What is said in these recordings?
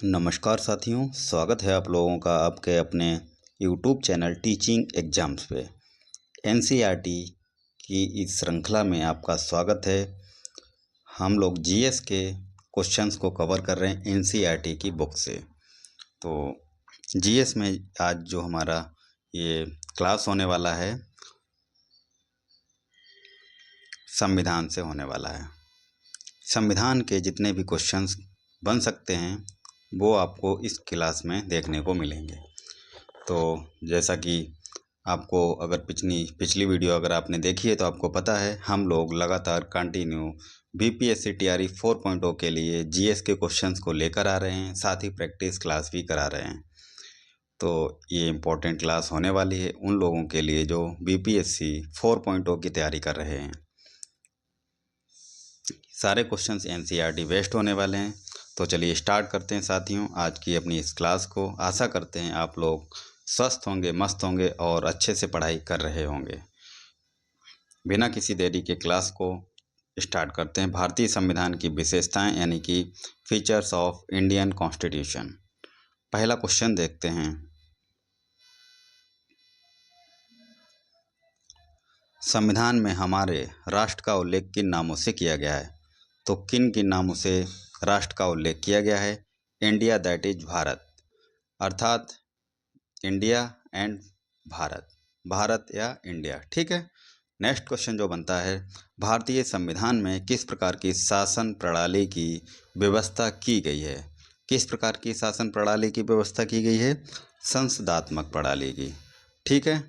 नमस्कार साथियों, स्वागत है आप लोगों का आपके अपने YouTube चैनल टीचिंग एग्जाम्स पे। एनसीईआरटी की इस श्रृंखला में आपका स्वागत है। हम लोग जीएस के क्वेश्चंस को कवर कर रहे हैं एनसीईआरटी की बुक से। तो जीएस में आज जो हमारा ये क्लास होने वाला है, संविधान से होने वाला है। संविधान के जितने भी क्वेश्चंस बन सकते हैं वो आपको इस क्लास में देखने को मिलेंगे। तो जैसा कि आपको अगर पिछली वीडियो अगर आपने देखी है तो आपको पता है हम लोग लगातार कंटिन्यू बीपीएससी टीआरई 4.0 के लिए जीएस के क्वेश्चंस को लेकर आ रहे हैं, साथ ही प्रैक्टिस क्लास भी करा रहे हैं। तो ये इम्पोर्टेंट क्लास होने वाली है उन लोगों के लिए जो बीपीएससी 4.0 की तैयारी कर रहे हैं। सारे क्वेश्चंस एनसीईआरटी बेस्ड होने वाले हैं। तो चलिए स्टार्ट करते हैं साथियों आज की अपनी इस क्लास को। आशा करते हैं आप लोग स्वस्थ होंगे, मस्त होंगे और अच्छे से पढ़ाई कर रहे होंगे। बिना किसी देरी के क्लास को स्टार्ट करते हैं। भारतीय संविधान की विशेषताएं यानी कि फीचर्स ऑफ इंडियन कॉन्स्टिट्यूशन। पहला क्वेश्चन देखते हैं। संविधान में हमारे राष्ट्र का उल्लेख किन नामों से किया गया है? तो किन किन नामों से राष्ट्र का उल्लेख किया गया है? इंडिया, दैट इज भारत, अर्थात इंडिया एंड भारत, भारत या इंडिया। ठीक है। नेक्स्ट क्वेश्चन जो बनता है, भारतीय संविधान में किस प्रकार की शासन प्रणाली की व्यवस्था की गई है? किस प्रकार की शासन प्रणाली की व्यवस्था की गई है? संसदात्मक प्रणाली की। ठीक है,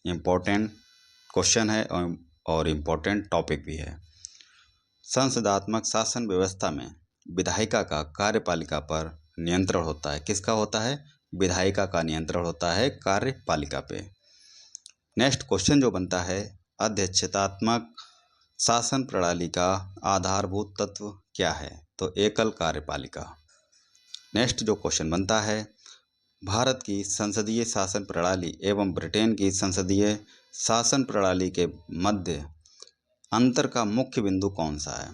इम्पोर्टेंट क्वेश्चन है और इम्पोर्टेंट टॉपिक भी है। संसदात्मक शासन व्यवस्था में विधायिका का कार्यपालिका पर नियंत्रण होता है। किसका होता है? विधायिका का नियंत्रण होता है कार्यपालिका पे। नेक्स्ट क्वेश्चन जो बनता है, अध्यक्षतात्मक शासन प्रणाली का आधारभूत तत्व क्या है? तो एकल कार्यपालिका। नेक्स्ट जो क्वेश्चन बनता है, भारत की संसदीय शासन प्रणाली एवं ब्रिटेन की संसदीय शासन प्रणाली के मध्य अंतर का मुख्य बिंदु कौन सा है?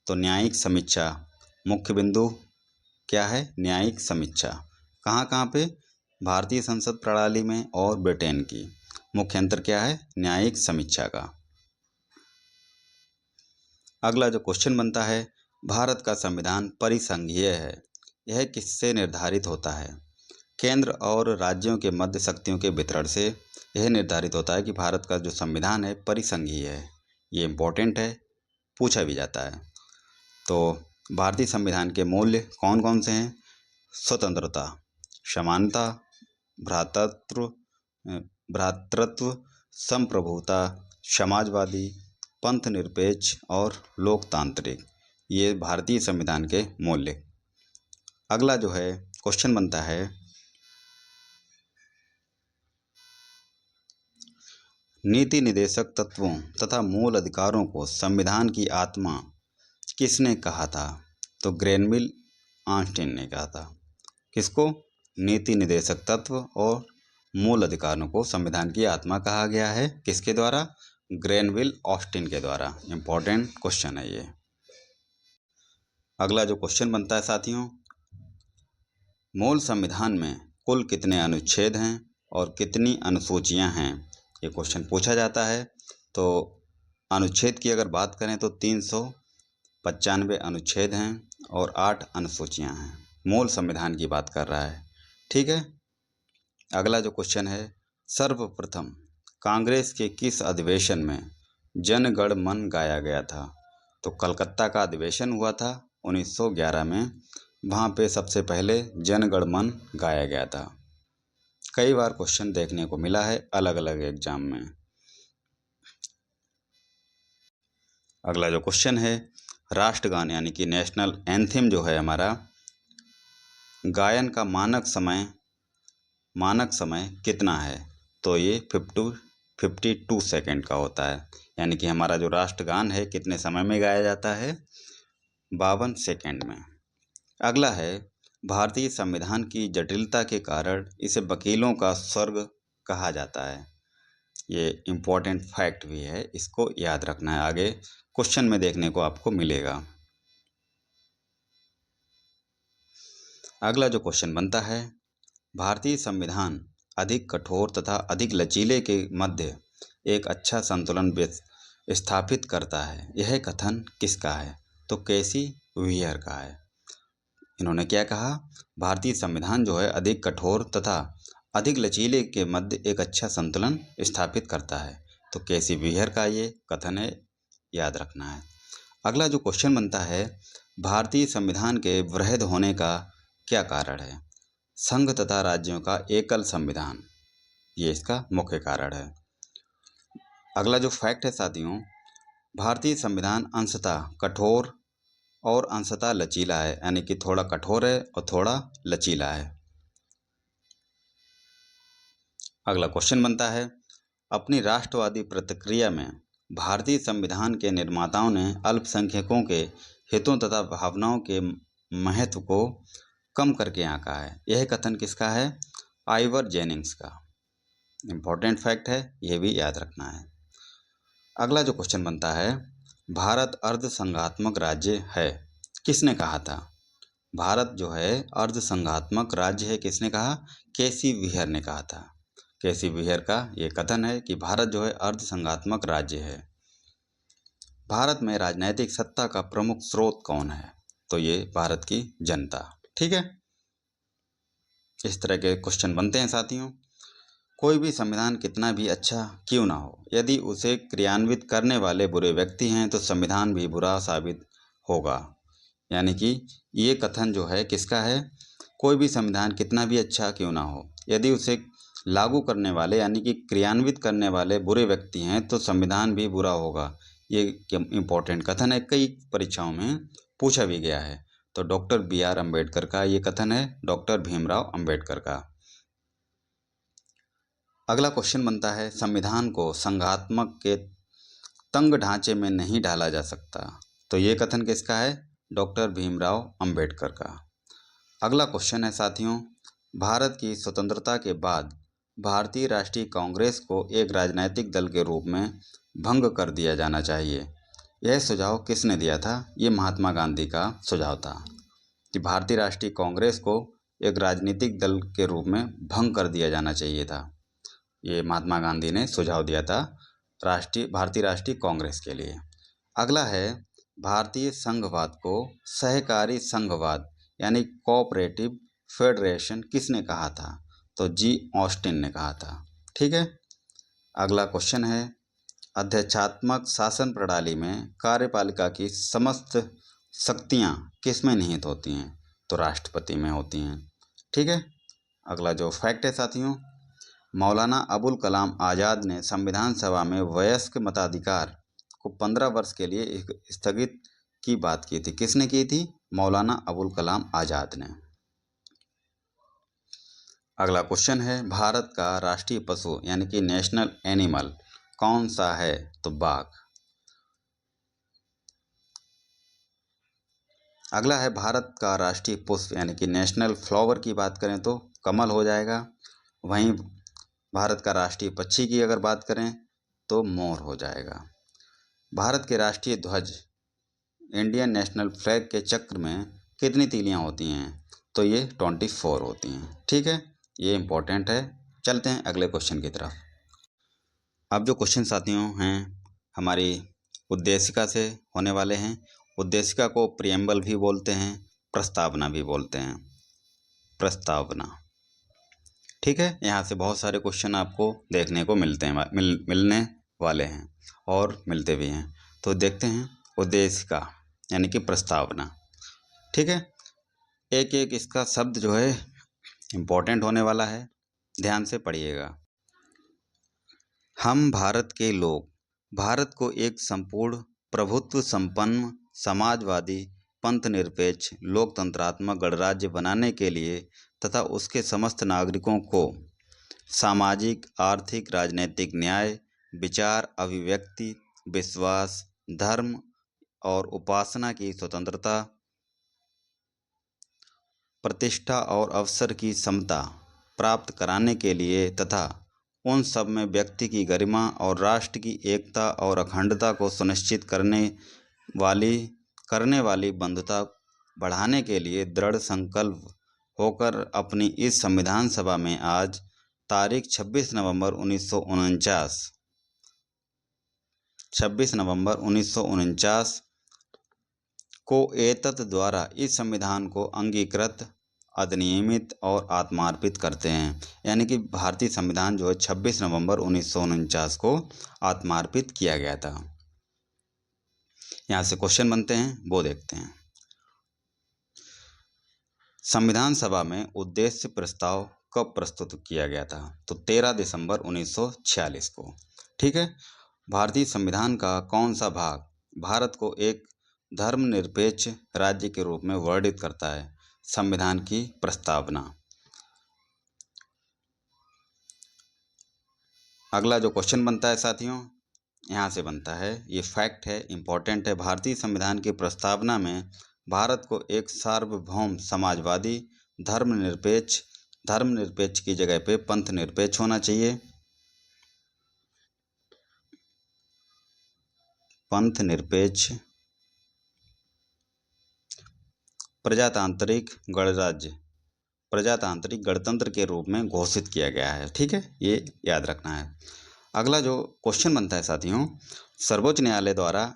तो न्यायिक समीक्षा। मुख्य बिंदु क्या है? न्यायिक समीक्षा। कहाँ कहाँ पे? भारतीय संसद प्रणाली में और ब्रिटेन की। मुख्य अंतर क्या है? न्यायिक समीक्षा का। अगला जो क्वेश्चन बनता है, भारत का संविधान परिसंघीय है, यह किससे निर्धारित होता है? केंद्र और राज्यों के मध्य शक्तियों के वितरण से यह निर्धारित होता है कि भारत का जो संविधान है परिसंघीय है। ये इम्पोर्टेंट है, पूछा भी जाता है। तो भारतीय संविधान के मूल्य कौन कौन से हैं? स्वतंत्रता, समानता, भ्रातृत्व, संप्रभुता, समाजवादी, पंथ निरपेक्ष और लोकतांत्रिक। ये भारतीय संविधान के मूल्य। अगला जो है क्वेश्चन बनता है, नीति निदेशक तत्वों तथा मूल अधिकारों को संविधान की आत्मा किसने कहा था? तो ग्रेनविल ऑस्टिन ने कहा था। किसको? नीति निदेशक तत्व और मूल अधिकारों को संविधान की आत्मा कहा गया है। किसके द्वारा? ग्रेनविल ऑस्टिन के द्वारा। इंपॉर्टेंट क्वेश्चन है ये। अगला जो क्वेश्चन बनता है साथियों, मूल संविधान में कुल कितने अनुच्छेद हैं और कितनी अनुसूचियां हैं? ये क्वेश्चन पूछा जाता है। तो अनुच्छेद की अगर बात करें तो 395 अनुच्छेद हैं और 8 अनुसूचियां हैं। मूल संविधान की बात कर रहा है। ठीक है। अगला जो क्वेश्चन है, सर्वप्रथम कांग्रेस के किस अधिवेशन में जन गण मन गाया गया था? तो कलकत्ता का अधिवेशन हुआ था 1911 में। वहाँ पे सबसे पहले जन गण मन गाया गया था। कई बार क्वेश्चन देखने को मिला है अलग अलग एग्जाम में। अगला जो क्वेश्चन है, राष्ट्रगान यानी कि नेशनल एंथम जो है हमारा, गायन का मानक समय कितना है? तो ये 52 सेकंड का होता है। यानी कि हमारा जो राष्ट्रगान है कितने समय में गाया जाता है? 52 सेकंड में। अगला है, भारतीय संविधान की जटिलता के कारण इसे वकीलों का स्वर्ग कहा जाता है। ये इम्पोर्टेंट फैक्ट भी है, इसको याद रखना है, आगे क्वेश्चन में देखने को आपको मिलेगा। अगला जो क्वेश्चन बनता है, भारतीय संविधान अधिक कठोर तथा अधिक लचीले के मध्य एक अच्छा संतुलन स्थापित करता है, यह कथन किसका है? तो केसी व्हीयर का है। इन्होंने क्या कहा? भारतीय संविधान जो है अधिक कठोर तथा अधिक लचीले के मध्य एक अच्छा संतुलन स्थापित करता है, तो केसी व्हीयर का ये कथन है, याद रखना है। अगला जो क्वेश्चन बनता है, भारतीय संविधान के वृहद होने का क्या कारण है? संघ तथा राज्यों का एकल संविधान, ये इसका मुख्य कारण है। अगला जो फैक्ट है साथियों, भारतीय संविधान अंशतः कठोर और अंशतः लचीला है, यानी कि थोड़ा कठोर है और थोड़ा लचीला है। अगला क्वेश्चन बनता है, अपनी राष्ट्रवादी प्रतिक्रिया में भारतीय संविधान के निर्माताओं ने अल्पसंख्यकों के हितों तथा भावनाओं के महत्व को कम करके आंका है, यह कथन किसका है? आइवर जेनिंग्स का। इम्पोर्टेंट फैक्ट है, यह भी याद रखना है। अगला जो क्वेश्चन बनता है, भारत अर्ध संघात्मक राज्य है, किसने कहा था? भारत जो है अर्ध संघात्मक राज्य है, किसने कहा? केसी व्हीयर ने कहा था। केसी व्हीयर का ये कथन है कि भारत जो है अर्ध संघात्मक राज्य है। भारत में राजनैतिक सत्ता का प्रमुख स्रोत कौन है? तो ये भारत की जनता। ठीक है, इस तरह के क्वेश्चन बनते हैं साथियों। कोई भी संविधान कितना भी अच्छा क्यों ना हो, यदि उसे क्रियान्वित करने वाले बुरे व्यक्ति हैं तो संविधान भी बुरा साबित होगा। यानी कि ये कथन जो है किसका है? कोई भी संविधान कितना भी अच्छा क्यों ना हो, यदि उसे लागू करने वाले यानी कि क्रियान्वित करने वाले बुरे व्यक्ति हैं तो संविधान भी बुरा होगा। ये इम्पोर्टेंट कथन है, कई परीक्षाओं में पूछा भी गया है। तो डॉक्टर BR अम्बेडकर का ये कथन है, डॉक्टर भीमराव अम्बेडकर का। अगला क्वेश्चन बनता है, संविधान को संघात्मक के तंग ढांचे में नहीं ढाला जा सकता, तो ये कथन किसका है? डॉक्टर भीमराव अम्बेडकर का। अगला क्वेश्चन है साथियों, भारत की स्वतंत्रता के बाद भारतीय राष्ट्रीय कांग्रेस को एक राजनीतिक दल के रूप में भंग कर दिया जाना चाहिए, यह सुझाव किसने दिया था? ये महात्मा गांधी का सुझाव था कि भारतीय राष्ट्रीय कांग्रेस को एक राजनीतिक दल के रूप में भंग कर दिया जाना चाहिए था। ये महात्मा गांधी ने सुझाव दिया था भारतीय राष्ट्रीय कांग्रेस के लिए। अगला है, भारतीय संघवाद को सहकारी संघवाद यानी कोऑपरेटिव फेडरेशन किसने कहा था? तो G. ऑस्टिन ने कहा था। ठीक है, अगला क्वेश्चन है, अध्यक्षात्मक शासन प्रणाली में कार्यपालिका की समस्त शक्तियां किसमें निहित होती हैं? तो राष्ट्रपति में होती हैं। ठीक है, अगला जो फैक्ट है साथियों, मौलाना अबुल कलाम आज़ाद ने संविधान सभा में वयस्क मताधिकार को 15 वर्ष के लिए स्थगित की बात की थी, किसने की थी? मौलाना अबुल कलाम आज़ाद ने। अगला क्वेश्चन है, भारत का राष्ट्रीय पशु यानी कि नेशनल एनिमल कौन सा है? तो बाघ। अगला है, भारत का राष्ट्रीय पुष्प यानी कि नेशनल फ्लावर की बात करें तो कमल हो जाएगा। वहीं भारत का राष्ट्रीय पक्षी की अगर बात करें तो मोर हो जाएगा। भारत के राष्ट्रीय ध्वज इंडियन नेशनल फ्लैग के चक्र में कितनी तीलियां होती हैं? तो ये 24 होती हैं। ठीक है, ये इम्पोर्टेंट है। चलते हैं अगले क्वेश्चन की तरफ। अब जो क्वेश्चन साथियों हैं हमारी उद्देशिका से होने वाले हैं। उद्देशिका को प्रिएम्बल भी बोलते हैं, प्रस्तावना भी बोलते हैं। प्रस्तावना, ठीक है, यहाँ से बहुत सारे क्वेश्चन आपको देखने को मिलने वाले हैं और मिलते भी हैं। तो देखते हैं उद्देशिका यानी कि प्रस्तावना। ठीक है, एक एक इसका शब्द जो है इम्पोर्टेंट होने वाला है, ध्यान से पढ़िएगा। हम भारत के लोग भारत को एक संपूर्ण प्रभुत्व संपन्न समाजवादी पंथनिरपेक्ष लोकतंत्रात्मक गणराज्य बनाने के लिए तथा उसके समस्त नागरिकों को सामाजिक आर्थिक राजनीतिक न्याय विचार अभिव्यक्ति विश्वास धर्म और उपासना की स्वतंत्रता प्रतिष्ठा और अवसर की समता प्राप्त कराने के लिए तथा उन सब में व्यक्ति की गरिमा और राष्ट्र की एकता और अखंडता को सुनिश्चित करने वाली बंधुता बढ़ाने के लिए दृढ़ संकल्प होकर अपनी इस संविधान सभा में आज तारीख 26 नवंबर 1949 को एतत् द्वारा इस संविधान को अंगीकृत, अधिनियमित और आत्मार्पित करते हैं। यानी कि भारतीय संविधान जो है 26 नवंबर 1949 को आत्मार्पित किया गया था। यहाँ से क्वेश्चन बनते हैं, वो देखते हैं। संविधान सभा में उद्देश्य प्रस्ताव कब प्रस्तुत किया गया था? तो 13 दिसंबर 1946 को। ठीक है। भारतीय संविधान का कौन सा भाग भारत को एक धर्मनिरपेक्ष राज्य के रूप में वर्णित करता है? संविधान की प्रस्तावना। अगला जो क्वेश्चन बनता है साथियों, यहाँ से बनता है, ये फैक्ट है, इम्पोर्टेंट है। भारतीय संविधान की प्रस्तावना में भारत को एक सार्वभौम समाजवादी धर्मनिरपेक्ष की जगह पे पंथ निरपेक्ष होना चाहिए। पंथ निरपेक्ष, प्रजातांत्रिक गणतंत्र के रूप में घोषित किया गया है। ठीक है, ये याद रखना है। अगला जो क्वेश्चन बनता है साथियों, सर्वोच्च न्यायालय द्वारा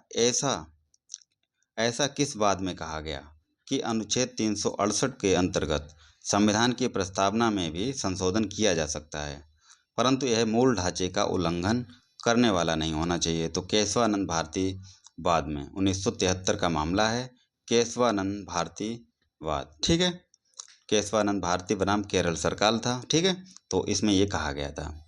ऐसा किस बात में कहा गया कि अनुच्छेद 368 के अंतर्गत संविधान की प्रस्तावना में भी संशोधन किया जा सकता है, परंतु यह मूल ढांचे का उल्लंघन करने वाला नहीं होना चाहिए? तो केशवानंद भारती वाद में 1973 का मामला है, केशवानंद भारती वाद। ठीक है, केशवानंद भारती बनाम केरल सरकार था। ठीक है, तो इसमें ये कहा गया था।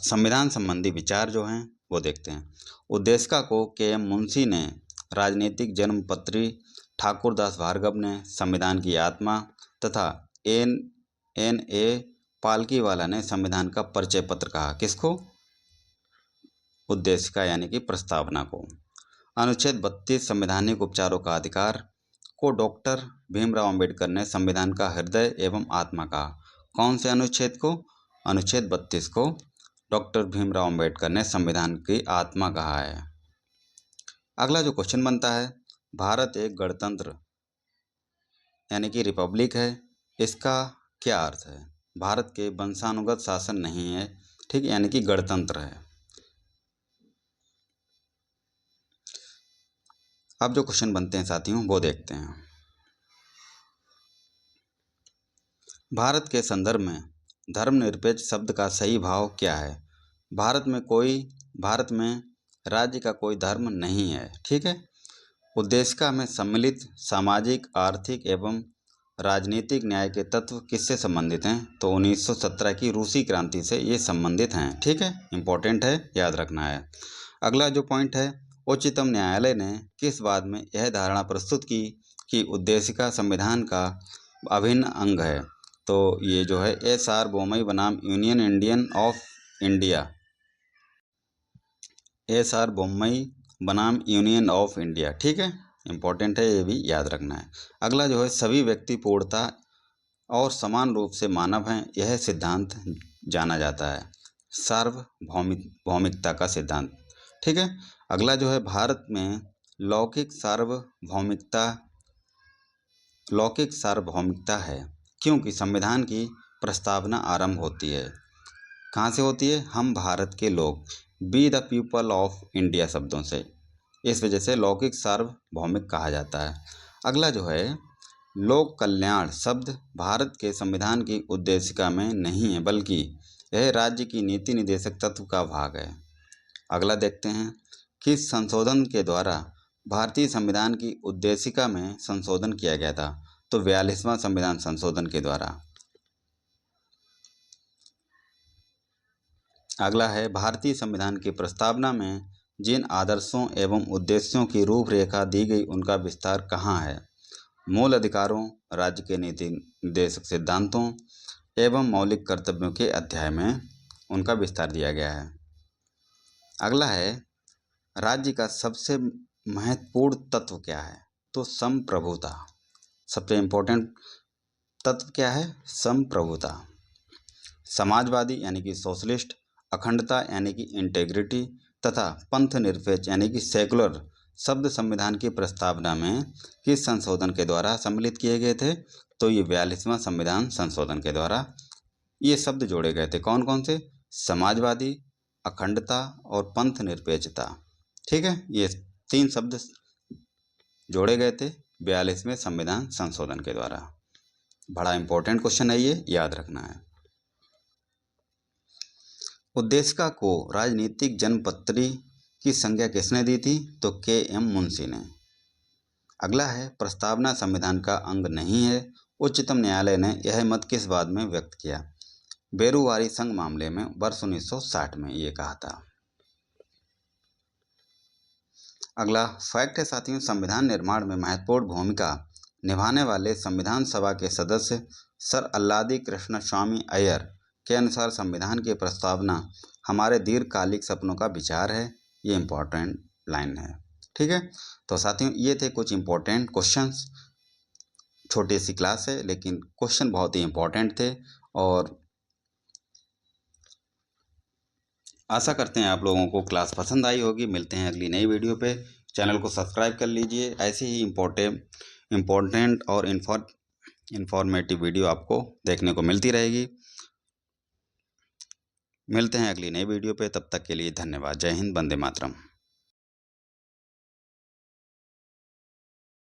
संविधान संबंधी विचार जो हैं वो देखते हैं। उद्देशिका को के.एम. मुंशी ने, राजनीतिक जन्मपत्री ठाकुरदास भार्गव ने संविधान की आत्मा तथा N.A. पालकीवाला ने संविधान का परिचय पत्र कहा। किसको? उद्देशिका यानी कि प्रस्तावना को। अनुच्छेद 32 संवैधानिक उपचारों का अधिकार को डॉक्टर भीमराव अंबेडकर ने संविधान का हृदय एवं आत्मा कहा। कौन से अनुच्छेद को? अनुच्छेद 32 को डॉक्टर भीमराव अंबेडकर ने संविधान की आत्मा कहा है। अगला जो क्वेश्चन बनता है, भारत एक गणतंत्र यानी कि रिपब्लिक है, इसका क्या अर्थ है? भारत के वंशानुगत शासन नहीं है। ठीक, यानी कि गणतंत्र है। अब जो क्वेश्चन बनते हैं साथियों वो देखते हैं। भारत के संदर्भ में धर्मनिरपेक्ष शब्द का सही भाव क्या है? भारत में राज्य का कोई धर्म नहीं है। ठीक है। उद्देशिका में सम्मिलित सामाजिक, आर्थिक एवं राजनीतिक न्याय के तत्व किससे संबंधित हैं? तो 1917 की रूसी क्रांति से ये संबंधित हैं। ठीक है, इंपॉर्टेंट है, याद रखना है। अगला जो पॉइंट है, उच्चतम न्यायालय ने किस बात में यह धारणा प्रस्तुत की कि उद्देशिका संविधान का अभिन्न अंग है? तो ये जो है S.R. बोमई बनाम union Indian of India, S.R. Bommai बनाम यूनियन ऑफ इंडिया। ठीक है, इंपॉर्टेंट है, ये भी याद रखना है। अगला जो है, सभी व्यक्ति पूर्णता और समान रूप से मानव हैं, यह सिद्धांत जाना जाता है सार्वभौमिकता का सिद्धांत। ठीक है। अगला जो है, भारत में लौकिक सार्वभौमिकता है क्योंकि संविधान की प्रस्तावना आरंभ होती है। कहाँ से होती है? हम भारत के लोग, be the people of India शब्दों से, इस वजह से लौकिक सार्वभौमिक कहा जाता है। अगला जो है, लोक कल्याण शब्द भारत के संविधान की उद्देशिका में नहीं है, बल्कि यह राज्य की नीति निदेशक तत्व का भाग है। अगला देखते हैं, किस संशोधन के द्वारा भारतीय संविधान की उद्देशिका में संशोधन किया गया था? तो 42वां संविधान संशोधन के द्वारा। अगला है, भारतीय संविधान की प्रस्तावना में जिन आदर्शों एवं उद्देश्यों की रूपरेखा दी गई उनका विस्तार कहाँ है? मूल अधिकारों, राज्य के नीति निर्देशक सिद्धांतों एवं मौलिक कर्तव्यों के अध्याय में उनका विस्तार दिया गया है। अगला है, राज्य का सबसे महत्वपूर्ण तत्व क्या है? तो संप्रभुता। सबसे इम्पोर्टेंट तत्व क्या है? संप्रभुता। समाजवादी यानी कि सोशलिस्ट, अखंडता यानी कि इंटेग्रिटी तथा पंथ निरपेक्ष यानी कि सेकुलर शब्द संविधान की प्रस्तावना में किस संशोधन के द्वारा सम्मिलित किए गए थे? तो ये 42वां संविधान संशोधन के द्वारा ये शब्द जोड़े गए थे। कौन कौन से? समाजवादी, अखंडता और पंथ निरपेक्षता। ठीक है, ये 3 शब्द जोड़े गए थे 42वें संविधान संशोधन के द्वारा। बड़ा इंपॉर्टेंट क्वेश्चन है, ये याद रखना है। उद्देशिका को राजनीतिक जनपत्री की संज्ञा किसने दी थी? तो के.एम. मुंशी ने। अगला है, प्रस्तावना संविधान का अंग नहीं है। उच्चतम न्यायालय ने यह मत किस बाद में व्यक्त किया? बेरुवारी संघ मामले में वर्ष 1960 में ये कहा था। अगला फैक्ट है साथियों, संविधान निर्माण में महत्वपूर्ण भूमिका निभाने वाले संविधान सभा के सदस्य सर अल्लादी कृष्ण स्वामी अय्यर के अनुसार संविधान की प्रस्तावना हमारे दीर्घकालिक सपनों का विचार है। ये इम्पोर्टेंट लाइन है। ठीक है, तो साथियों ये थे कुछ इम्पोर्टेंट क्वेश्चंस। छोटी सी क्लास है लेकिन क्वेश्चन बहुत ही इम्पोर्टेंट थे, और आशा करते हैं आप लोगों को क्लास पसंद आई होगी। मिलते हैं अगली नई वीडियो पे। चैनल को सब्सक्राइब कर लीजिए, ऐसे ही इम्पोर्टेंट और इन्फॉर्मेटिव वीडियो आपको देखने को मिलती रहेगी। मिलते हैं अगली नई वीडियो पे, तब तक के लिए धन्यवाद। जय हिंद, वंदे मातरम।